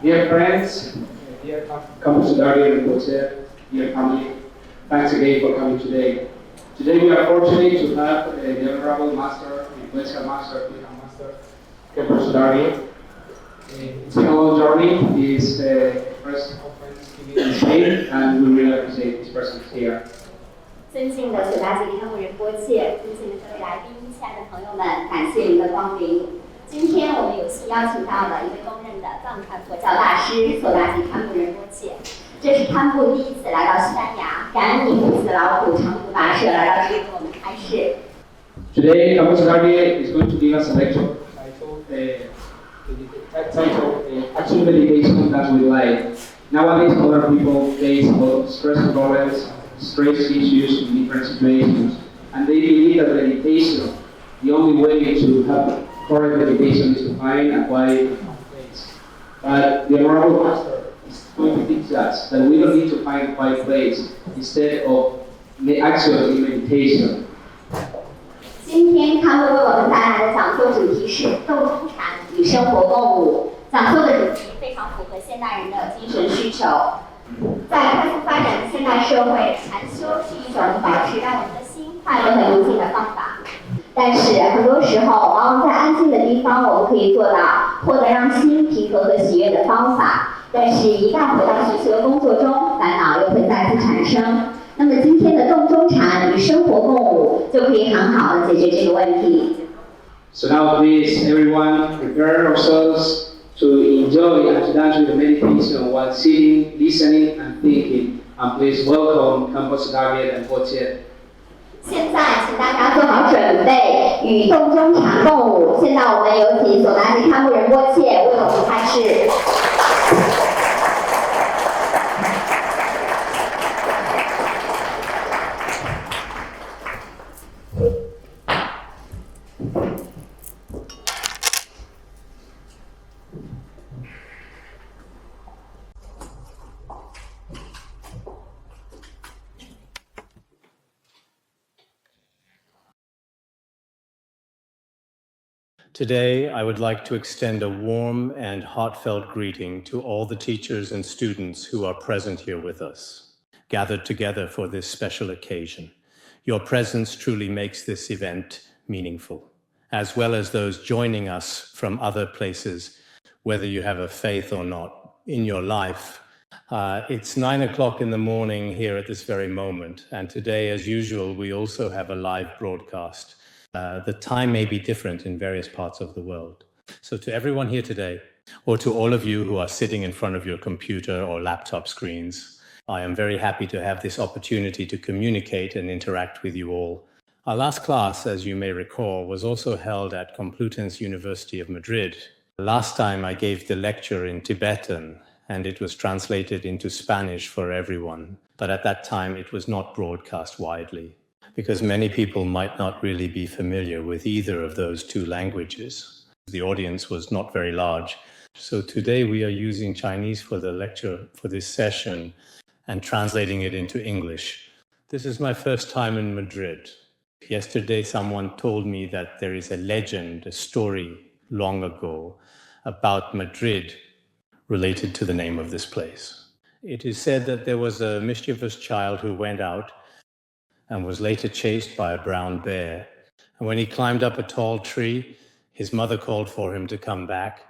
Dear friends, dear Khenpo Sodargye and Rinpoche, dear family, thanks again for coming today. Today we are fortunate to have the Honorable Master, the Influential Master, Master Khenpo Sodargye. It's been a long journey. His first conference in Spain, and we really appreciate his presence here. 尊敬的索达吉堪布仁波切，尊敬的各位来宾，亲爱的朋友们，感谢您的光临。今天我们有幸邀请到了一位公认的藏传佛教大师索达吉堪布仁波切。这是堪布第一次来到西班牙，感恩您不辞劳苦长途跋涉来到这里给我们开示。Today, Khenpo Sodargye is going to give us a lecture titled Catching Deluded Thoughts with Light. Nowadays, a lot of people face stress problems, stress issues in different situations, and they believe that meditation, the only way to have correct meditation is to find a quiet place. But the Honorable Master is going to teach us that we don't need to find a quiet place instead of actually meditation. 今天堪布为我们带来的讲座主题是动中禅与生活共舞。讲座的主题非常符合现代人的精神需求。在快速发展的现代社会，禅修是一种保持让我们的心快乐和宁静的方法。但是很多时候，往往在安静的地方，我们可以做到获得让心平和和喜悦的方法。但是，一旦回到学习和工作中，烦恼又会再次产生。那么，今天的动中禅与生活共舞就可以很好的解决这个问题。So now, please, everyone, prepare ourselves to enjoy and to dance with the meditation while sitting, listening, and thinking. And please welcome Khenpo Sodargye and Rinpoche. 现在，请大家做好准备，与动中禅共舞。现在我们有请索达吉堪布仁波切为我们开示。Today, I would like to extend a warm and heartfelt greeting to all the teachers and students who are present here with us, gathered together for this special occasion. Your presence truly makes this event meaningful, as well as those joining us from other places, whether you have a faith or not in your life. It's 9 o'clock in the morning here at this very moment, and today, as usual, we also have a live broadcast. The time may be different in various parts of the world. So to everyone here today, or to all of you who are sitting in front of your computer or laptop screens, I am very happy to have this opportunity to communicate and interact with you all. Our last class, as you may recall, was also held at Complutense University of Madrid. Last time I gave the lecture in Tibetan, and it was translated into Spanish for everyone. But at that time, it was not broadcast widely, because many people might not really be familiar with either of those two languages. The audience was not very large. So today we are using Chinese for the lecture for this session and translating it into English. This is my first time in Madrid. Yesterday someone told me that there is a legend, a story long ago about Madrid related to the name of this place. It is said that there was a mischievous child who went out and was later chased by a brown bear. And when he climbed up a tall tree, his mother called for him to come back.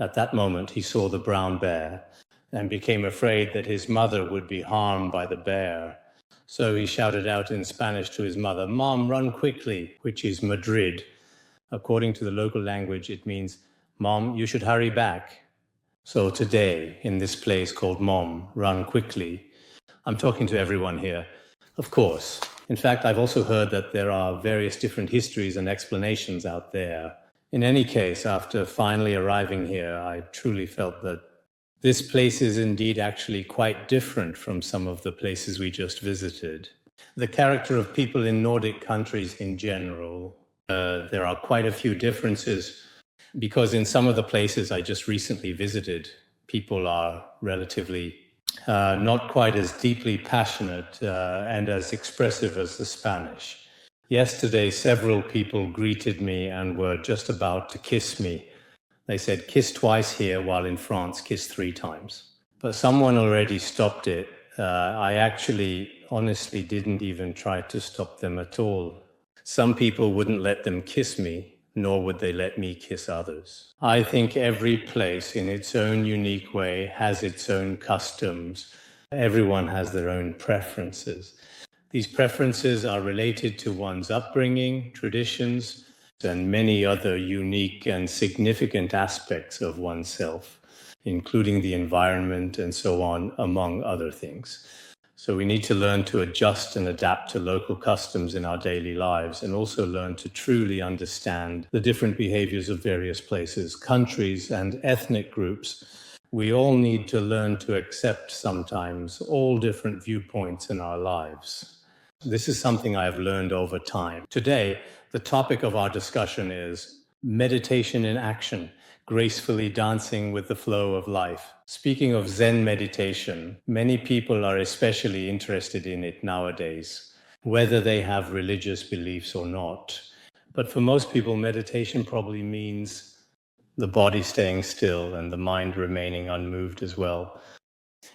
At that moment, he saw the brown bear and became afraid that his mother would be harmed by the bear. So he shouted out in Spanish to his mother, "Mom, run quickly," which is Madrid. According to the local language, it means, "Mom, you should hurry back." So today, in this place called Mom, run quickly, I'm talking to everyone here, of course. In fact, I've also heard that there are various different histories and explanations out there. In any case, after finally arriving here, I truly felt that this place is indeed actually quite different from some of the places we just visited. The character of people in Nordic countries in general, there are quite a few differences, because in some of the places I just recently visited, people are relatively not quite as deeply passionate and as expressive as the Spanish. Yesterday, several people greeted me and were just about to kiss me. They said, kiss twice here, while in France, kiss 3 times. But someone already stopped it. I actually honestly didn't even try to stop them at all. Some people wouldn't let them kiss me, nor would they let me kiss others. I think every place in its own unique way has its own customs. Everyone has their own preferences. These preferences are related to one's upbringing, traditions, and many other unique and significant aspects of oneself, including the environment and so on, among other things. So we need to learn to adjust and adapt to local customs in our daily lives, and also learn to truly understand the different behaviors of various places, countries, and ethnic groups. We all need to learn to accept sometimes all different viewpoints in our lives. This is something I have learned over time. Today, the topic of our discussion is meditation in action, gracefully dancing with the flow of life. Speaking of Zen meditation, many people are especially interested in it nowadays, whether they have religious beliefs or not. But for most people, meditation probably means the body staying still and the mind remaining unmoved as well,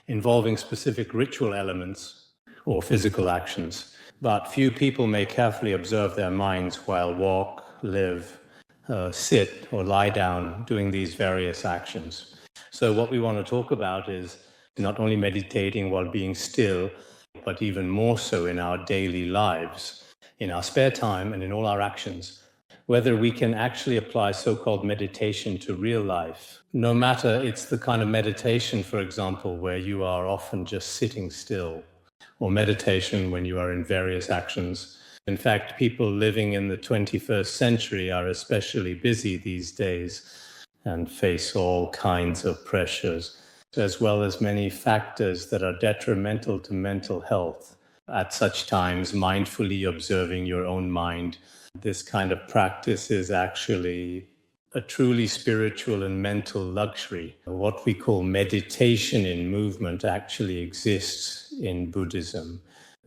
involving specific ritual elements or physical actions. But few people may carefully observe their minds while walk, live, sit or lie down doing these various actions. So what we want to talk about is not only meditating while being still, but even more so in our daily lives, in our spare time and in all our actions, whether we can actually apply so-called meditation to real life. No matter it's the kind of meditation, for example, where you are often just sitting still, or meditation when you are in various actions. In fact, people living in the 21st century are especially busy these days and face all kinds of pressures, as well as many factors that are detrimental to mental health. At such times, mindfully observing your own mind, this kind of practice is actually a truly spiritual and mental luxury. What we call meditation in movement actually exists in Buddhism,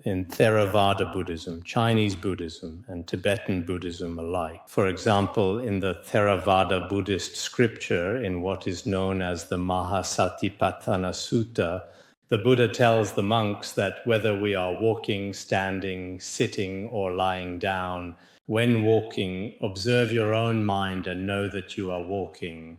in Theravada Buddhism, Chinese Buddhism, and Tibetan Buddhism alike. For example, in the Theravada Buddhist scripture, in what is known as the Mahasatipatthana Sutta, the Buddha tells the monks that whether we are walking, standing, sitting, or lying down, when walking, observe your own mind and know that you are walking.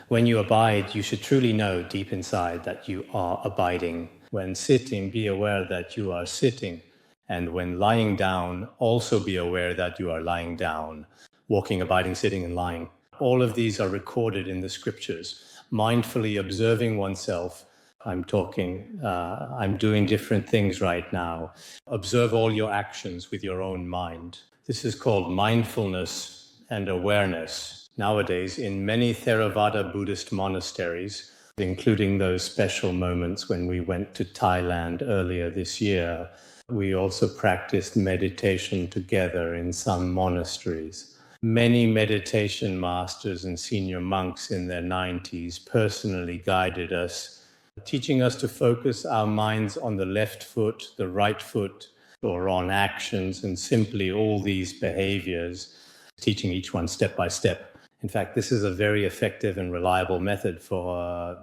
When you abide, you should truly know deep inside that you are abiding. When sitting, be aware that you are sitting. And when lying down, also be aware that you are lying down. Walking, abiding, sitting, and lying. All of these are recorded in the scriptures. Mindfully observing oneself. I'm doing different things right now. Observe all your actions with your own mind. This is called mindfulness and awareness. Nowadays, in many Theravada Buddhist monasteries, including those special moments when we went to Thailand earlier this year, we also practiced meditation together in some monasteries. Many meditation masters and senior monks in their 90s personally guided us, teaching us to focus our minds on the left foot, the right foot, or on actions, and simply all these behaviors, teaching each one step by step. In fact, this is a very effective and reliable method for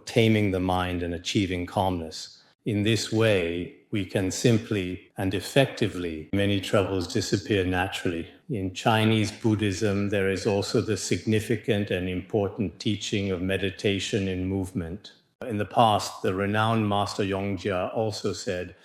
taming the mind and achieving calmness. In this way, we can simply and effectively, many troubles disappear naturally. In Chinese Buddhism, there is also the significant and important teaching of meditation in movement. In the past, the renowned Master Yongjia also said,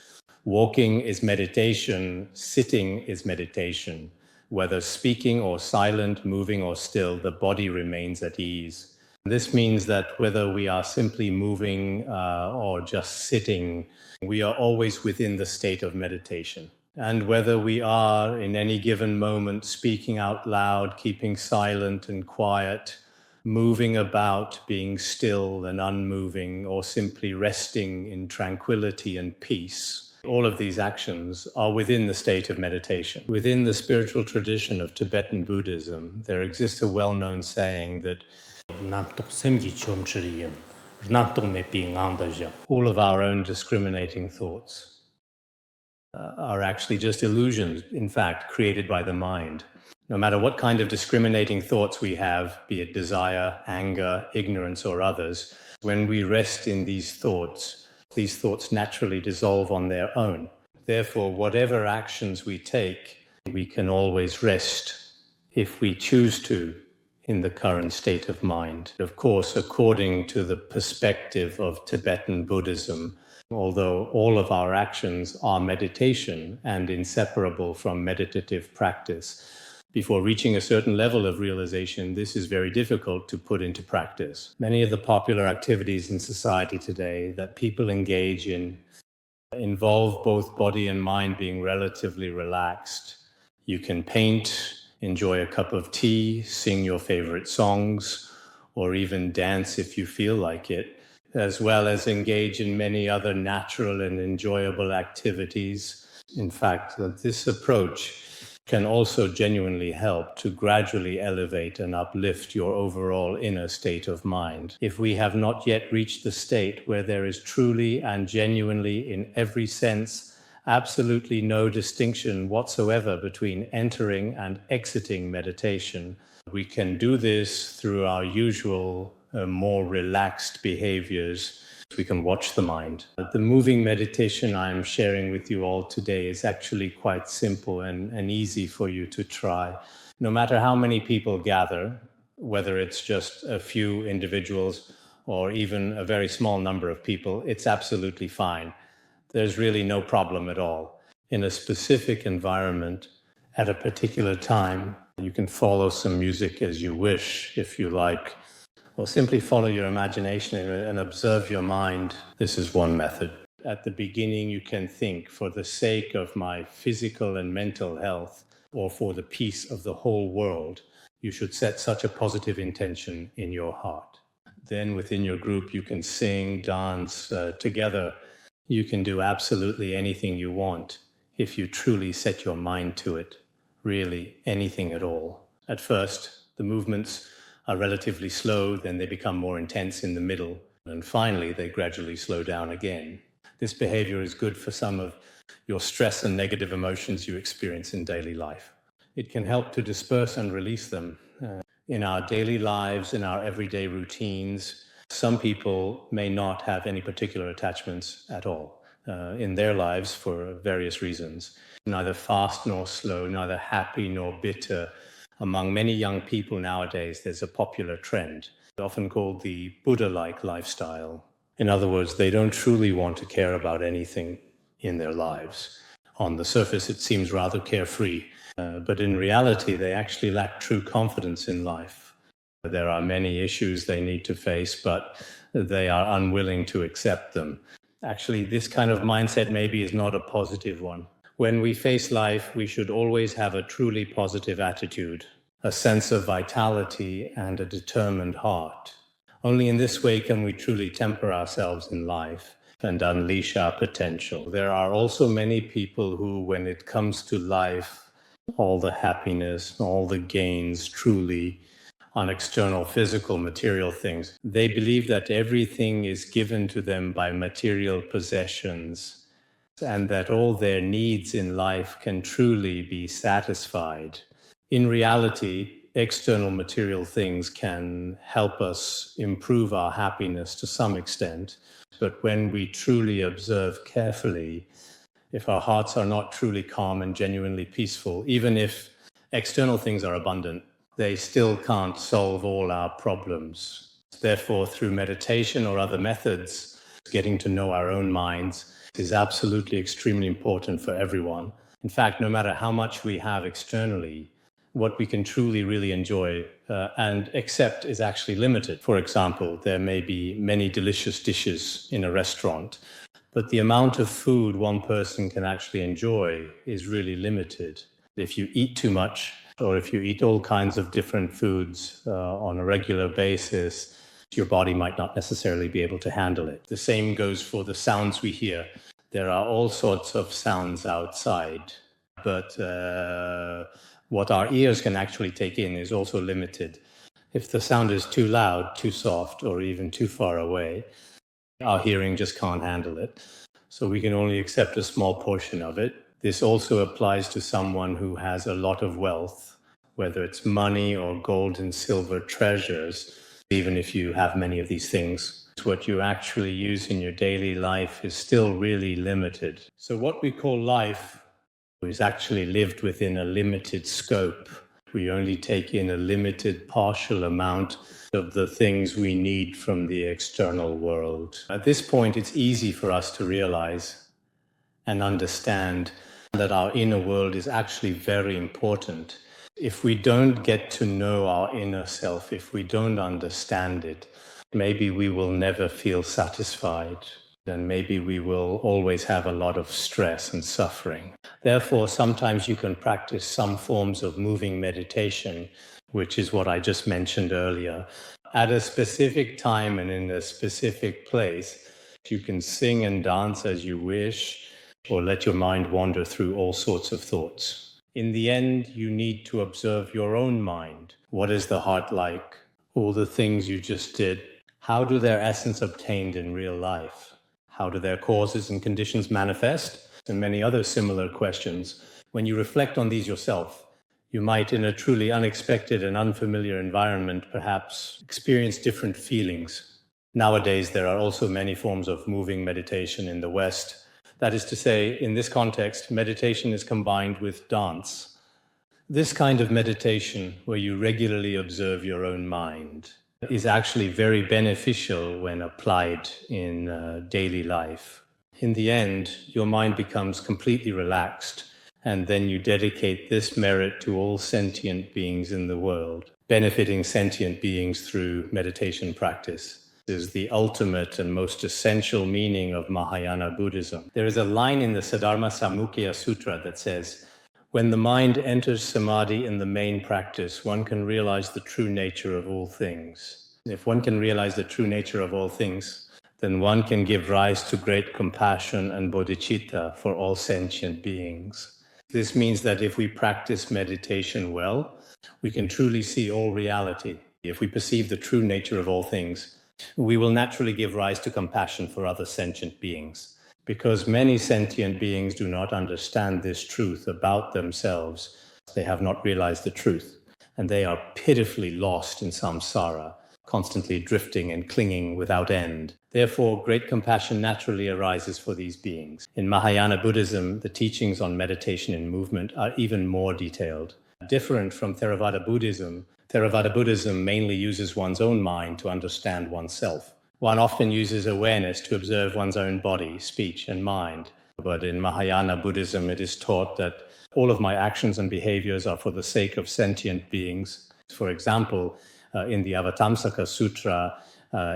walking is meditation, sitting is meditation. Whether speaking or silent, moving or still, the body remains at ease. This means that whether we are simply moving or just sitting, we are always within the state of meditation. And whether we are in any given moment speaking out loud, keeping silent and quiet, moving about, being still and unmoving, or simply resting in tranquility and peace, all of these actions are within the state of meditation. Within the spiritual tradition of Tibetan Buddhism, there exists a well-known saying that all of our own discriminating thoughts are actually just illusions, in fact, created by the mind. No matter what kind of discriminating thoughts we have, be it desire, anger, ignorance, or others, when we rest in these thoughts naturally dissolve on their own. Therefore, whatever actions we take, we can always rest, if we choose to, in the current state of mind. Of course, according to the perspective of Tibetan Buddhism, although all of our actions are meditation and inseparable from meditative practice, before reaching a certain level of realization, this is very difficult to put into practice. Many of the popular activities in society today that people engage in involve both body and mind being relatively relaxed. You can paint, enjoy a cup of tea, sing your favorite songs, or even dance if you feel like it, as well as engage in many other natural and enjoyable activities. In fact, this approach can also genuinely help to gradually elevate and uplift your overall inner state of mind. If we have not yet reached the state where there is truly and genuinely, in every sense, absolutely no distinction whatsoever between entering and exiting meditation, we can do this through our usual, more relaxed behaviors. We can watch the mind. The moving meditation I'm sharing with you all today is actually quite simple and easy for you to try. No matter how many people gather, whether it's just a few individuals or even a very small number of people, it's absolutely fine. There's really no problem at all. In a specific environment, at a particular time, you can follow some music as you wish, if you like, or simply follow your imagination and observe your mind. This is one method. At the beginning, you can think, for the sake of my physical and mental health, or for the peace of the whole world, you should set such a positive intention in your heart. Then within your group, you can sing, dance together. You can do absolutely anything you want if you truly set your mind to it. Really, anything at all. At first, the movements are relatively slow, then they become more intense in the middle, and finally they gradually slow down again. This behavior is good for some of your stress and negative emotions you experience in daily life. It can help to disperse and release them. In our daily lives, in our everyday routines, some people may not have any particular attachments at all in their lives for various reasons. Neither fast nor slow, neither happy nor bitter. Among many young people nowadays, there's a popular trend, often called the Buddha-like lifestyle. In other words, they don't truly want to care about anything in their lives. On the surface, it seems rather carefree, but in reality, they actually lack true confidence in life. There are many issues they need to face, but they are unwilling to accept them. Actually, this kind of mindset maybe is not a positive one. When we face life, we should always have a truly positive attitude, a sense of vitality, and a determined heart. Only in this way can we truly temper ourselves in life and unleash our potential. There are also many people who, when it comes to life, all the happiness, all the gains truly on external physical material things, they believe that everything is given to them by material possessions, and that all their needs in life can truly be satisfied. In reality, external material things can help us improve our happiness to some extent, but when we truly observe carefully, if our hearts are not truly calm and genuinely peaceful, even if external things are abundant, they still can't solve all our problems. Therefore, through meditation or other methods, getting to know our own minds is absolutely extremely important for everyone. In fact, no matter how much we have externally, what we can truly, really enjoy and accept is actually limited. For example, there may be many delicious dishes in a restaurant, but the amount of food one person can actually enjoy is really limited. If you eat too much, or if you eat all kinds of different foods on a regular basis, your body might not necessarily be able to handle it. The same goes for the sounds we hear. There are all sorts of sounds outside, but what our ears can actually take in is also limited. If the sound is too loud, too soft, or even too far away, our hearing just can't handle it. So we can only accept a small portion of it. This also applies to someone who has a lot of wealth whether it's money or gold and silver treasures, even if you have many of these things, what you actually use in your daily life is still really limited. So what we call life is actually lived within a limited scope. We only take in a limited partial amount of the things we need from the external world. At this point, it's easy for us to realize and understand that our inner world is actually very important. If we don't get to know our inner self, if we don't understand it, maybe we will never feel satisfied, and maybe we will always have a lot of stress and suffering. Therefore, sometimes you can practice some forms of moving meditation, which is what I just mentioned earlier. At a specific time and in a specific place, you can sing and dance as you wish, or let your mind wander through all sorts of thoughts. In the end, you need to observe your own mind. What is the heart like? All the things you just did, how do their essence obtained in real life? How do their causes and conditions manifest? And many other similar questions. When you reflect on these yourself, you might, in a truly unexpected and unfamiliar environment, perhaps experience different feelings. Nowadays, there are also many forms of moving meditation in the West. That is to say, in this context, meditation is combined with dance. This kind of meditation, where you regularly observe your own mind, is actually very beneficial when applied in daily life. In the end, your mind becomes completely relaxed, and then you dedicate this merit to all sentient beings in the world. Benefiting sentient beings through meditation practice is the ultimate and most essential meaning of Mahayana Buddhism. There is a line in the Siddhartha Samukya Sutra that says, when the mind enters samadhi in the main practice, one can realize the true nature of all things. If one can realize the true nature of all things, then one can give rise to great compassion and bodhicitta for all sentient beings. This means that if we practice meditation well, we can truly see all reality. If we perceive the true nature of all things, we will naturally give rise to compassion for other sentient beings. Because many sentient beings do not understand this truth about themselves, they have not realized the truth, and they are pitifully lost in samsara, constantly drifting and clinging without end. Therefore, great compassion naturally arises for these beings. In Mahayana Buddhism, the teachings on meditation and movement are even more detailed. Different from Theravada Buddhism mainly uses one's own mind to understand oneself. One often uses awareness to observe one's own body, speech, and mind. But in Mahayana Buddhism, it is taught that all of my actions and behaviors are for the sake of sentient beings. For example, in the Avatamsaka Sutra,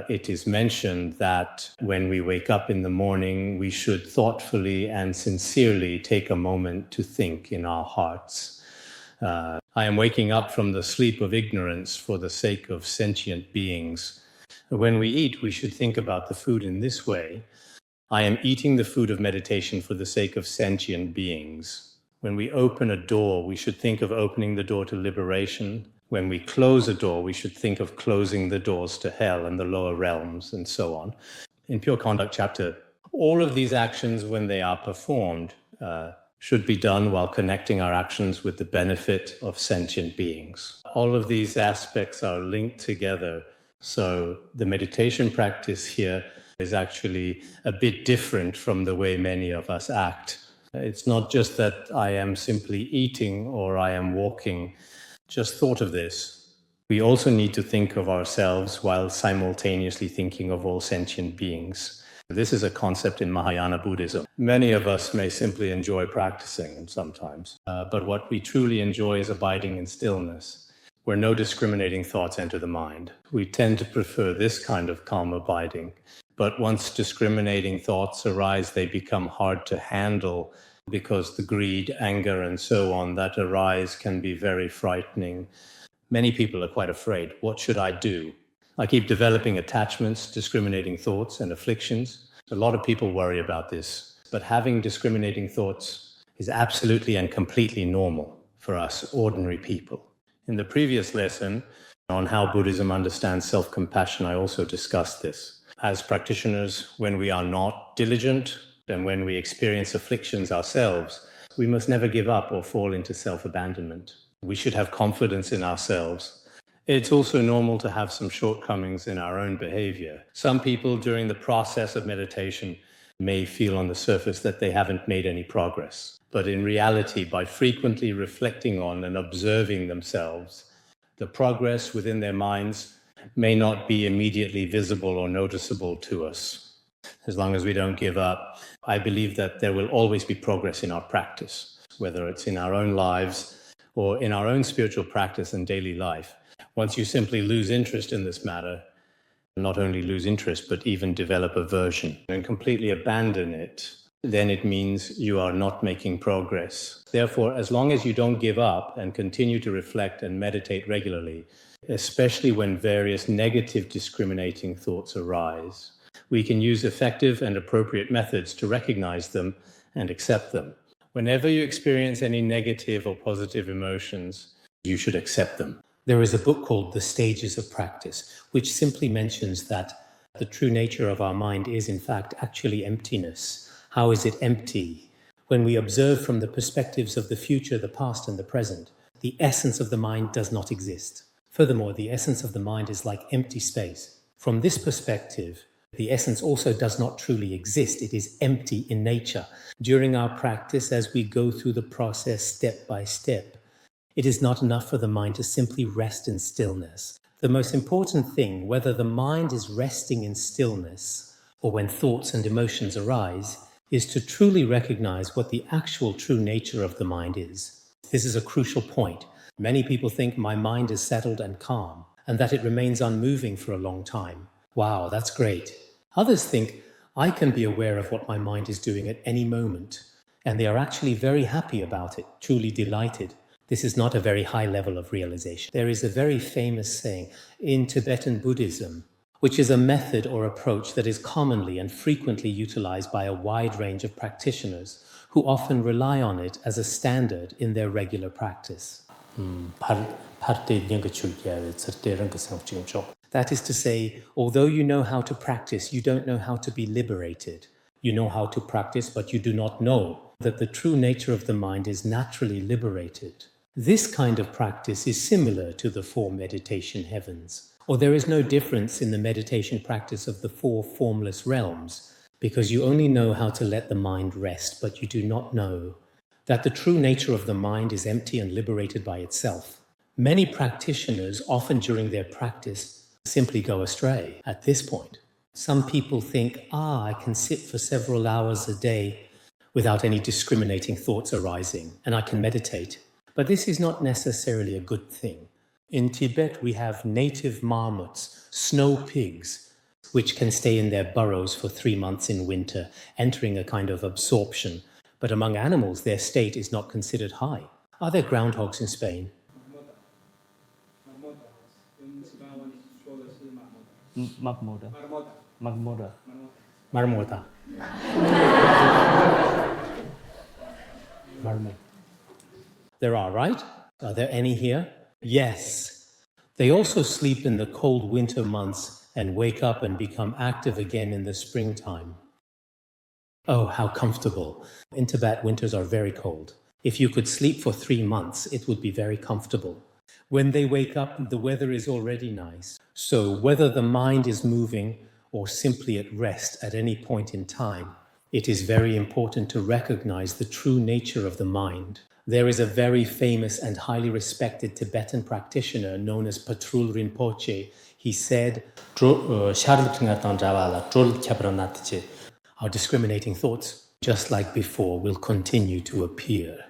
it is mentioned that when we wake up in the morning, we should thoughtfully and sincerely take a moment to think in our hearts. I am waking up from the sleep of ignorance for the sake of sentient beings. When we eat, we should think about the food in this way. I am eating the food of meditation for the sake of sentient beings. When we open a door, we should think of opening the door to liberation. When we close a door, we should think of closing the doors to hell and the lower realms, and so on. In Pure Conduct chapter, all of these actions, when they are performed, should be done while connecting our actions with the benefit of sentient beings. All of these aspects are linked together. So the meditation practice here is actually a bit different from the way many of us act. It's not just that I am simply eating or I am walking. Just thought of this. We also need to think of ourselves while simultaneously thinking of all sentient beings. This is a concept in Mahayana Buddhism. Many of us may simply enjoy practicing sometimes, but what we truly enjoy is abiding in stillness, where no discriminating thoughts enter the mind. We tend to prefer this kind of calm abiding, but once discriminating thoughts arise, they become hard to handle because the greed, anger, and so on that arise can be very frightening. Many people are quite afraid. What should I do? I keep developing attachments, discriminating thoughts, and afflictions. A lot of people worry about this, but having discriminating thoughts is absolutely and completely normal for us ordinary people. In the previous lesson on how Buddhism understands self-compassion, I also discussed this. As practitioners, when we are not diligent and when we experience afflictions ourselves, we must never give up or fall into self-abandonment. We should have confidence in ourselves. It's also normal to have some shortcomings in our own behavior. Some people during the process of meditation may feel on the surface that they haven't made any progress. But in reality, by frequently reflecting on and observing themselves, the progress within their minds may not be immediately visible or noticeable to us. As long as we don't give up, I believe that there will always be progress in our practice, whether it's in our own lives or in our own spiritual practice and daily life. Once you simply lose interest in this matter, not only lose interest, but even develop aversion and completely abandon it, then it means you are not making progress. Therefore, as long as you don't give up and continue to reflect and meditate regularly, especially when various negative discriminating thoughts arise, we can use effective and appropriate methods to recognize them and accept them. Whenever you experience any negative or positive emotions, you should accept them. There is a book called The Stages of Practice, which simply mentions that the true nature of our mind is, in fact, actually emptiness. How is it empty? When we observe from the perspectives of the future, the past, and the present, the essence of the mind does not exist. Furthermore, the essence of the mind is like empty space. From this perspective, the essence also does not truly exist. It is empty in nature. During our practice, as we go through the process step by step, it is not enough for the mind to simply rest in stillness. The most important thing, whether the mind is resting in stillness or when thoughts and emotions arise, is to truly recognize what the actual true nature of the mind is. This is a crucial point. Many people think my mind is settled and calm, and that it remains unmoving for a long time. Wow, that's great. Others think I can be aware of what my mind is doing at any moment, and they are actually very happy about it, truly delighted. This is not a very high level of realization. There is a very famous saying in Tibetan Buddhism, which is a method or approach that is commonly and frequently utilized by a wide range of practitioners who often rely on it as a standard in their regular practice. That is to say, although you know how to practice, you don't know how to be liberated. You know how to practice, but you do not know that the true nature of the mind is naturally liberated. This kind of practice is similar to the four meditation heavens, or there is no difference in the meditation practice of the four formless realms, because you only know how to let the mind rest, but you do not know that the true nature of the mind is empty and liberated by itself. Many practitioners, often during their practice, simply go astray at this point. Some people think, I can sit for several hours a day without any discriminating thoughts arising, and I can meditate. But this is not necessarily a good thing. In Tibet, we have native marmots, snow pigs, which can stay in their burrows for 3 months in winter, entering a kind of absorption. But among animals, their state is not considered high. Are there groundhogs in Spain? Marmota. There are, right? Are there any here? Yes. They also sleep in the cold winter months and wake up and become active again in the springtime. Oh, how comfortable. In Tibet, winters are very cold. If you could sleep for 3 months, it would be very comfortable. When they wake up, the weather is already nice. So whether the mind is moving or simply at rest at any point in time, it is very important to recognize the true nature of the mind. There is a very famous and highly respected Tibetan practitioner known as Patrul Rinpoche. He said, our discriminating thoughts, just like before, will continue to appear.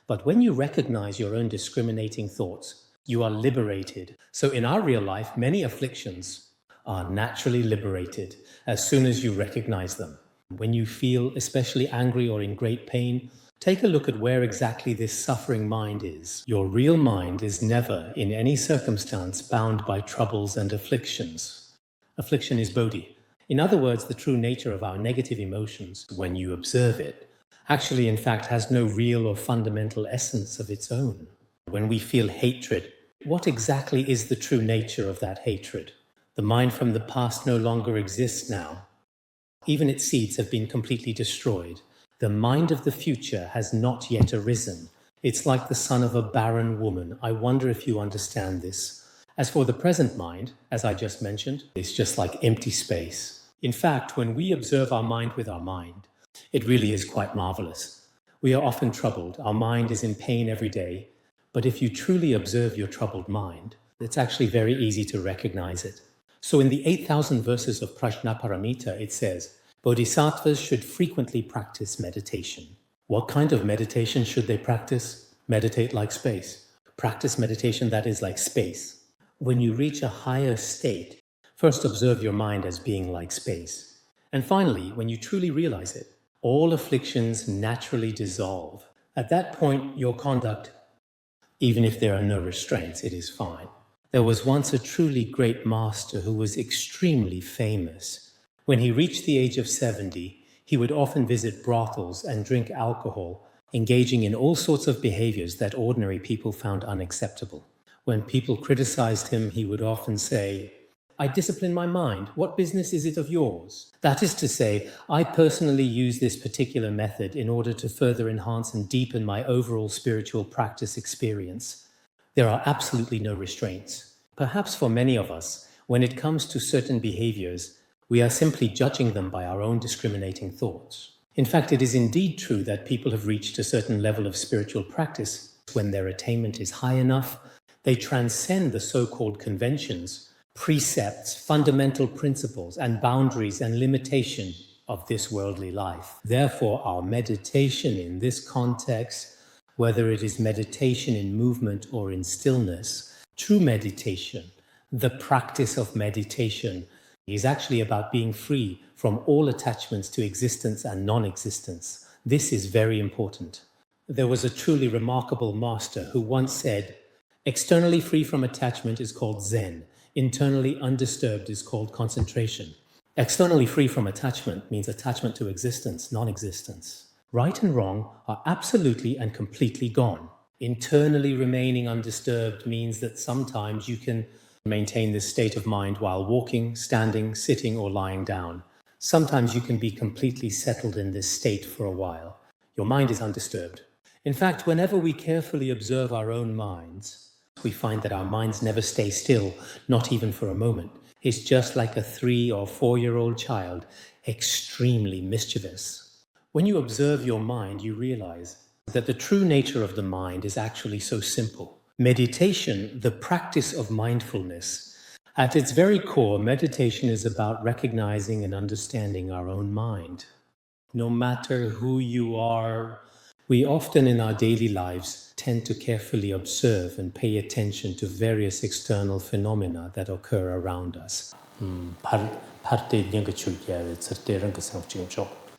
But when you recognize your own discriminating thoughts, you are liberated. So in our real life, many afflictions are naturally liberated as soon as you recognize them. When you feel especially angry or in great pain, take a look at where exactly this suffering mind is. Your real mind is never, in any circumstance, bound by troubles and afflictions. Affliction is bodhi. In other words, the true nature of our negative emotions, when you observe it, actually in fact has no real or fundamental essence of its own. When we feel hatred, what exactly is the true nature of that hatred? The mind from the past no longer exists now. Even its seeds have been completely destroyed. The mind of the future has not yet arisen. It's like the son of a barren woman. I wonder if you understand this. As for the present mind, as I just mentioned, it's just like empty space. In fact, when we observe our mind with our mind, it really is quite marvelous. We are often troubled. Our mind is in pain every day. But if you truly observe your troubled mind, it's actually very easy to recognize it. So in the 8,000 verses of Prajnaparamita, it says, Bodhisattvas should frequently practice meditation. What kind of meditation should they practice? Meditate like space. Practice meditation that is like space. When you reach a higher state, first observe your mind as being like space. And finally, when you truly realize it, all afflictions naturally dissolve. At that point, your conduct, even if there are no restraints, it is fine. There was once a truly great master who was extremely famous. When he reached the age of 70, he would often visit brothels and drink alcohol, engaging in all sorts of behaviors that ordinary people found unacceptable. When people criticized him, he would often say, I discipline my mind. What business is it of yours? That is to say, I personally use this particular method in order to further enhance and deepen my overall spiritual practice experience. There are absolutely no restraints. Perhaps for many of us, when it comes to certain behaviors, we are simply judging them by our own discriminating thoughts. In fact, it is indeed true that people have reached a certain level of spiritual practice when their attainment is high enough. They transcend the so-called conventions, precepts, fundamental principles, and boundaries and limitation of this worldly life. Therefore, our meditation in this context, whether it is meditation in movement or in stillness, true meditation, the practice of meditation, is actually about being free from all attachments to existence and non-existence. This is very important. There was a truly remarkable master who once said, externally free from attachment is called Zen. Internally undisturbed is called concentration. Externally free from attachment means attachment to existence, non-existence. Right and wrong are absolutely and completely gone. Internally remaining undisturbed means that sometimes you can maintain this state of mind while walking, standing, sitting, or lying down. Sometimes you can be completely settled in this state for a while. Your mind is undisturbed. In fact, whenever we carefully observe our own minds, we find that our minds never stay still, not even for a moment. It's just like a 3 or 4-year-old child, extremely mischievous. When you observe your mind, you realize that the true nature of the mind is actually so simple. Meditation, the practice of mindfulness, at its very core, meditation is about recognizing and understanding our own mind. No matter who you are, we often in our daily lives tend to carefully observe and pay attention to various external phenomena that occur around us.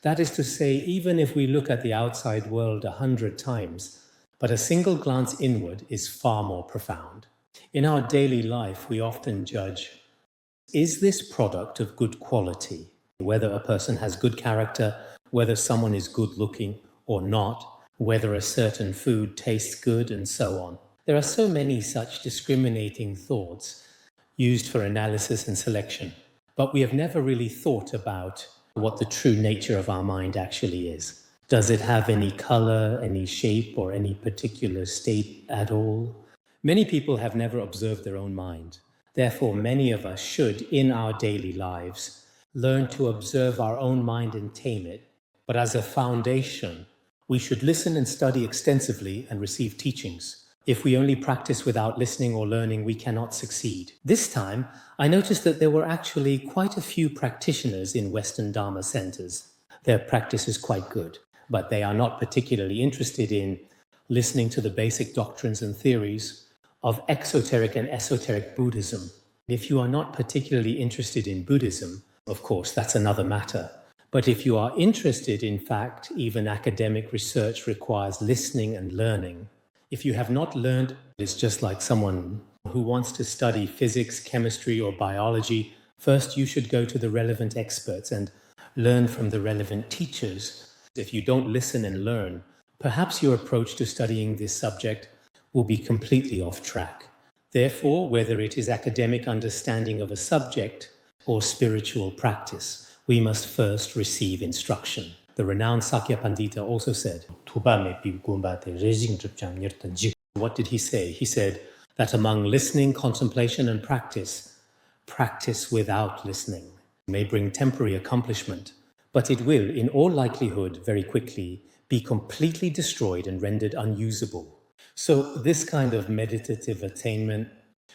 That is to say, even if we look at the outside world 100 times, but a single glance inward is far more profound. In our daily life, we often judge, is this product of good quality? Whether a person has good character, whether someone is good looking or not, whether a certain food tastes good, and so on. There are so many such discriminating thoughts used for analysis and selection, but we have never really thought about what the true nature of our mind actually is. Does it have any color, any shape, or any particular state at all? Many people have never observed their own mind. Therefore, many of us should, in our daily lives, learn to observe our own mind and tame it. But as a foundation, we should listen and study extensively and receive teachings. If we only practice without listening or learning, we cannot succeed. This time, I noticed that there were actually quite a few practitioners in Western Dharma centers. Their practice is quite good, but they are not particularly interested in listening to the basic doctrines and theories of exoteric and esoteric Buddhism. If you are not particularly interested in Buddhism, of course, that's another matter. But if you are interested, in fact, even academic research requires listening and learning. If you have not learned, it's just like someone who wants to study physics, chemistry, or biology. First, you should go to the relevant experts and learn from the relevant teachers. If you don't listen and learn, perhaps your approach to studying this subject will be completely off track. Therefore, whether it is academic understanding of a subject or spiritual practice, we must first receive instruction. The renowned Sakya Pandita also said, what did he say? He said that among listening, contemplation, and practice, practice without listening may bring temporary accomplishment, but it will, in all likelihood, very quickly be completely destroyed and rendered unusable. So this kind of meditative attainment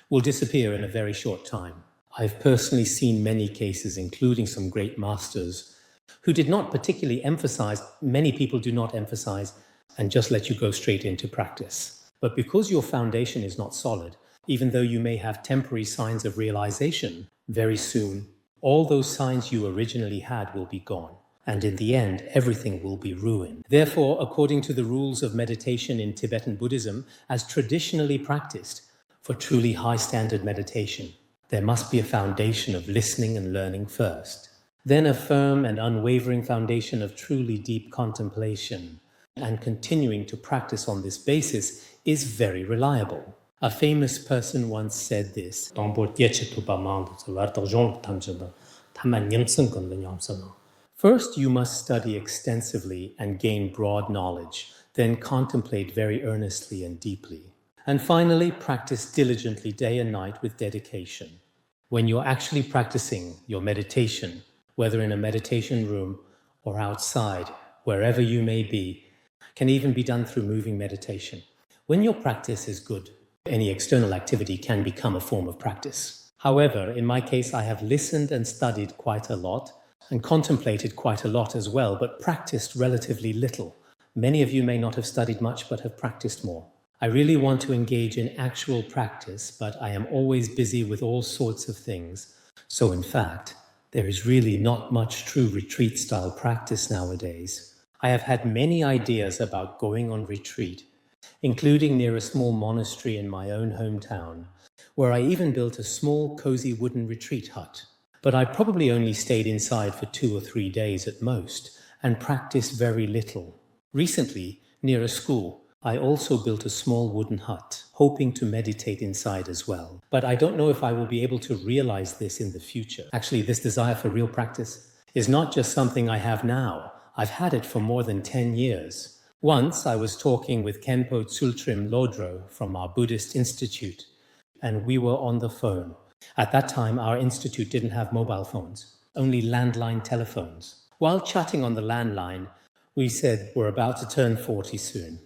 will disappear in a very short time. I've personally seen many cases, including some great masters, who did not particularly emphasize, many people do not emphasize, and just let you go straight into practice. But because your foundation is not solid, even though you may have temporary signs of realization, very soon, all those signs you originally had will be gone. And in the end, everything will be ruined. Therefore, according to the rules of meditation in Tibetan Buddhism, as traditionally practiced, for truly high standard meditation, there must be a foundation of listening and learning first. Then a firm and unwavering foundation of truly deep contemplation. And continuing to practice on this basis is very reliable. A famous person once said this. First, you must study extensively and gain broad knowledge, then contemplate very earnestly and deeply. And finally, practice diligently day and night with dedication. When you're actually practicing your meditation, whether in a meditation room or outside, wherever you may be, can even be done through moving meditation. When your practice is good, any external activity can become a form of practice. However, in my case, I have listened and studied quite a lot, and contemplated quite a lot as well, but practiced relatively little. Many of you may not have studied much, but have practiced more. I really want to engage in actual practice, but I am always busy with all sorts of things. So in fact, there is really not much true retreat-style practice nowadays. I have had many ideas about going on retreat, including near a small monastery in my own hometown, where I even built a small, cozy wooden retreat hut. But I probably only stayed inside for 2 or 3 days at most and practiced very little. Recently, near a school, I also built a small wooden hut, hoping to meditate inside as well. But I don't know if I will be able to realize this in the future. Actually, this desire for real practice is not just something I have now. I've had it for more than 10 years. Once I was talking with Khenpo Tsultrim Lodro from our Buddhist Institute, and we were on the phone. At that time, our institute didn't have mobile phones, only landline telephones. While chatting on the landline, we said, we're about to turn 40 soon.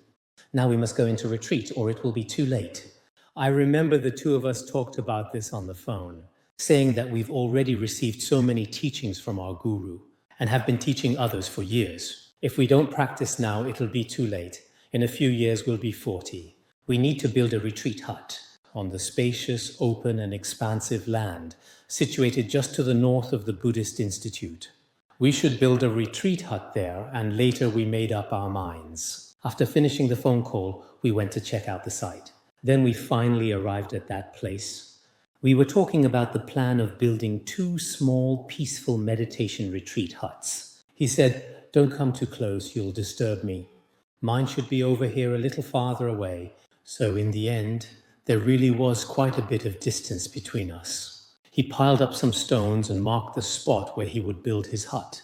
Now we must go into retreat or it will be too late. I remember the two of us talked about this on the phone, saying that we've already received so many teachings from our guru and have been teaching others for years. If we don't practice now, it'll be too late. In a few years, we'll be 40. We need to build a retreat hut on the spacious, open and expansive land situated just to the north of the Buddhist Institute. We should build a retreat hut there, and later we made up our minds. After finishing the phone call, we went to check out the site. Then we finally arrived at that place. We were talking about the plan of building 2 small, peaceful meditation retreat huts. He said, don't come too close, you'll disturb me. Mine should be over here a little farther away. So in the end, there really was quite a bit of distance between us. He piled up some stones and marked the spot where he would build his hut.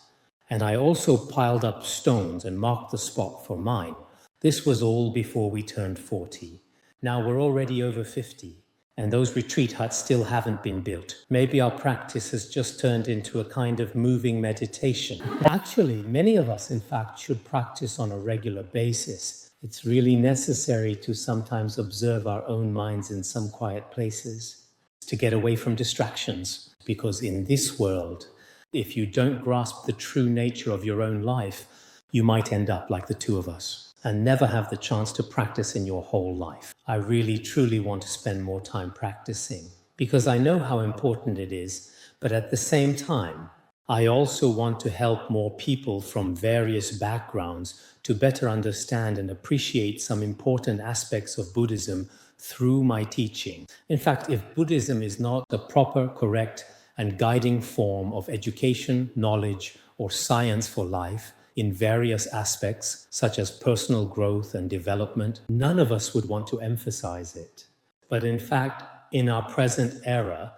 And I also piled up stones and marked the spot for mine. This was all before we turned 40. Now we're already over 50, and those retreat huts still haven't been built. Maybe our practice has just turned into a kind of moving meditation. Actually, many of us, in fact, should practice on a regular basis. It's really necessary to sometimes observe our own minds in some quiet places, to get away from distractions, because in this world, if you don't grasp the true nature of your own life, you might end up like the two of us and never have the chance to practice in your whole life. I really, truly want to spend more time practicing because I know how important it is, but at the same time, I also want to help more people from various backgrounds to better understand and appreciate some important aspects of Buddhism through my teaching. In fact, if Buddhism is not the proper, correct, and guiding form of education, knowledge, or science for life in various aspects, such as personal growth and development, none of us would want to emphasize it. But in fact, in our present era,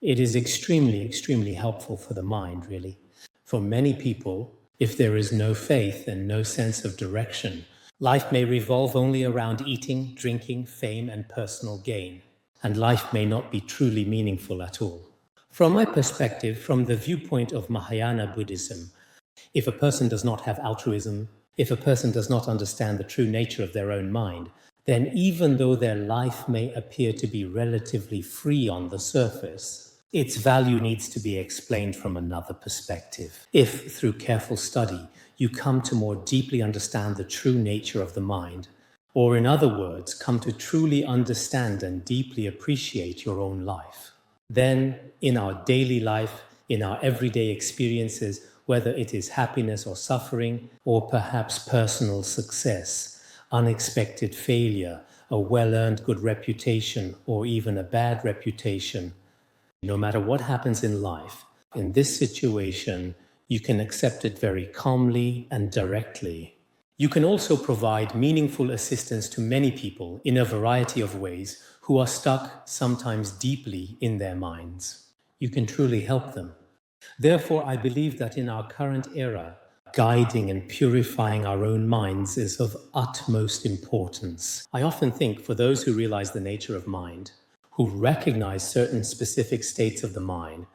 it is extremely, extremely helpful for the mind, really. For many people, If there is no faith and no sense of direction, life may revolve only around eating, drinking, fame, and personal gain, and life may not be truly meaningful at all. From my perspective, from the viewpoint of Mahayana Buddhism, if a person does not have altruism, if a person does not understand the true nature of their own mind, then even though their life may appear to be relatively free on the surface, its value needs to be explained from another perspective. If, through careful study, you come to more deeply understand the true nature of the mind, or in other words, come to truly understand and deeply appreciate your own life, then in our daily life, in our everyday experiences, whether it is happiness or suffering, or perhaps personal success, unexpected failure, a well-earned good reputation, or even a bad reputation, no matter what happens in life, in this situation, you can accept it very calmly and directly. You can also provide meaningful assistance to many people in a variety of ways who are stuck sometimes deeply in their minds. You can truly help them. Therefore, I believe that in our current era, guiding and purifying our own minds is of utmost importance. I often think for those who realize the nature of mind, who recognize certain specific states of the mind,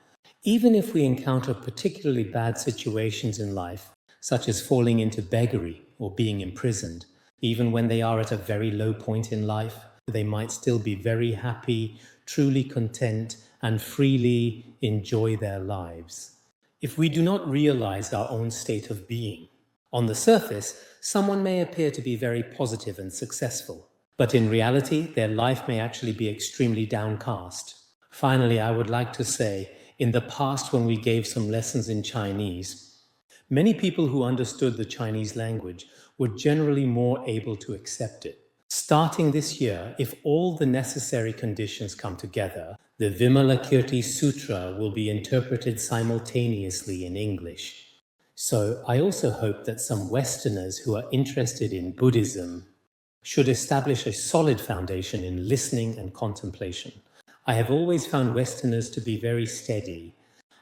even if we encounter particularly bad situations in life, such as falling into beggary or being imprisoned, even when they are at a very low point in life, they might still be very happy, truly content, and freely enjoy their lives. If we do not realize our own state of being, on the surface, someone may appear to be very positive and successful, but in reality, their life may actually be extremely downcast. Finally, I would like to say, in the past when we gave some lessons in Chinese, many people who understood the Chinese language were generally more able to accept it. Starting this year, if all the necessary conditions come together, the Vimalakirti Sutra will be interpreted simultaneously in English. So I also hope that some Westerners who are interested in Buddhism should establish a solid foundation in listening and contemplation. I have always found Westerners to be very steady,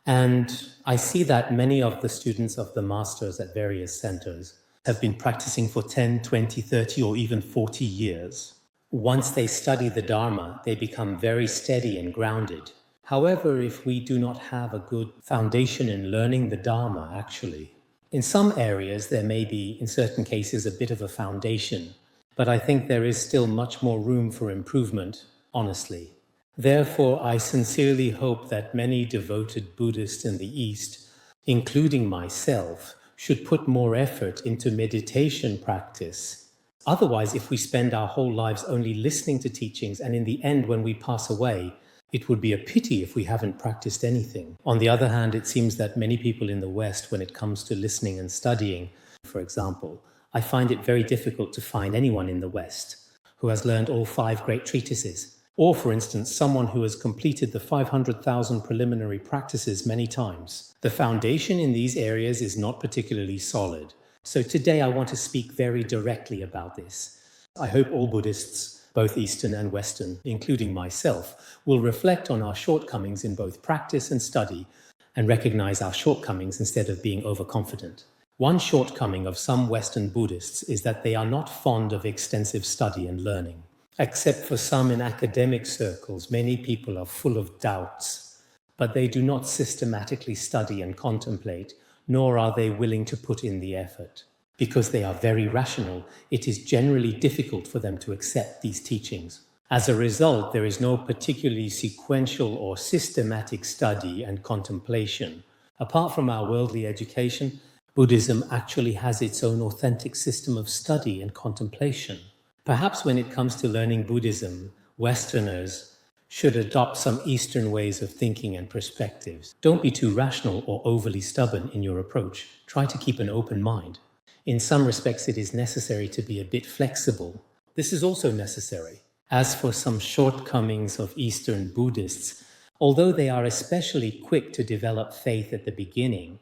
and I see that many of the students of the Masters at various centers have been practicing for 10, 20, 30, or even 40 years. Once they study the Dharma, they become very steady and grounded. However, if we do not have a good foundation in learning the Dharma, actually, in some areas there may be, in certain cases, a bit of a foundation, but I think there is still much more room for improvement, honestly. Therefore, I sincerely hope that many devoted Buddhists in the East, including myself, should put more effort into meditation practice. Otherwise, if we spend our whole lives only listening to teachings and in the end when we pass away, it would be a pity if we haven't practiced anything. On the other hand, it seems that many people in the West, when it comes to listening and studying, for example, I find it very difficult to find anyone in the West who has learned all 5 great treatises. Or, for instance, someone who has completed the 500,000 preliminary practices many times. The foundation in these areas is not particularly solid. So today I want to speak very directly about this. I hope all Buddhists, both Eastern and Western, including myself, will reflect on our shortcomings in both practice and study and recognize our shortcomings instead of being overconfident. One shortcoming of some Western Buddhists is that they are not fond of extensive study and learning. Except for some in academic circles, many people are full of doubts, but they do not systematically study and contemplate, nor are they willing to put in the effort. Because they are very rational, it is generally difficult for them to accept these teachings. As a result, there is no particularly sequential or systematic study and contemplation. Apart from our worldly education, Buddhism actually has its own authentic system of study and contemplation. Perhaps when it comes to learning Buddhism, Westerners should adopt some Eastern ways of thinking and perspectives. Don't be too rational or overly stubborn in your approach. Try to keep an open mind. In some respects, it is necessary to be a bit flexible. This is also necessary. As for some shortcomings of Eastern Buddhists, although they are especially quick to develop faith at the beginning,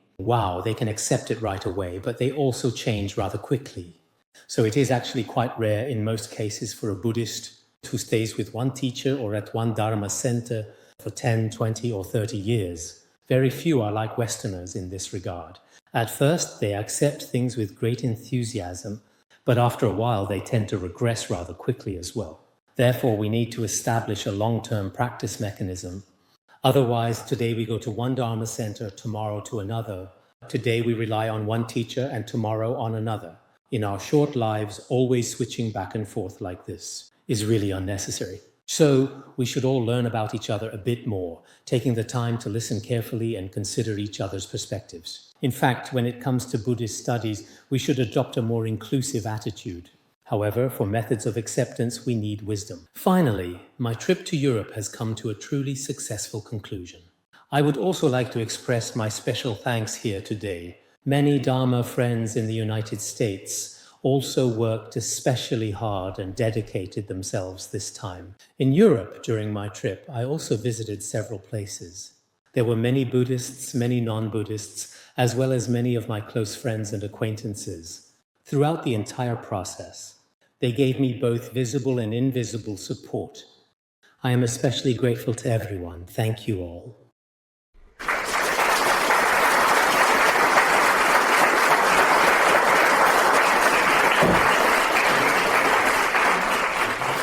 they can accept it right away, but they also change rather quickly. So it is actually quite rare in most cases for a Buddhist who stays with one teacher or at one Dharma center for 10, 20 or 30 years. Very few are like Westerners in this regard. At first, they accept things with great enthusiasm, but after a while, they tend to regress rather quickly as well. Therefore, we need to establish a long-term practice mechanism. Otherwise, today we go to one Dharma center, tomorrow to another. Today we rely on one teacher and tomorrow on another. In our short lives, always switching back and forth like this is really unnecessary. So we should all learn about each other a bit more, taking the time to listen carefully and consider each other's perspectives. In fact, when it comes to Buddhist studies, we should adopt a more inclusive attitude. However, for methods of acceptance, we need wisdom. Finally, my trip to Europe has come to a truly successful conclusion. I would also like to express my special thanks here today. Many Dharma friends in the United States also worked especially hard and dedicated themselves this time. In Europe, during my trip, I also visited several places. There were many Buddhists, many non-Buddhists, as well as many of my close friends and acquaintances. Throughout the entire process, they gave me both visible and invisible support. I am especially grateful to everyone. Thank you all.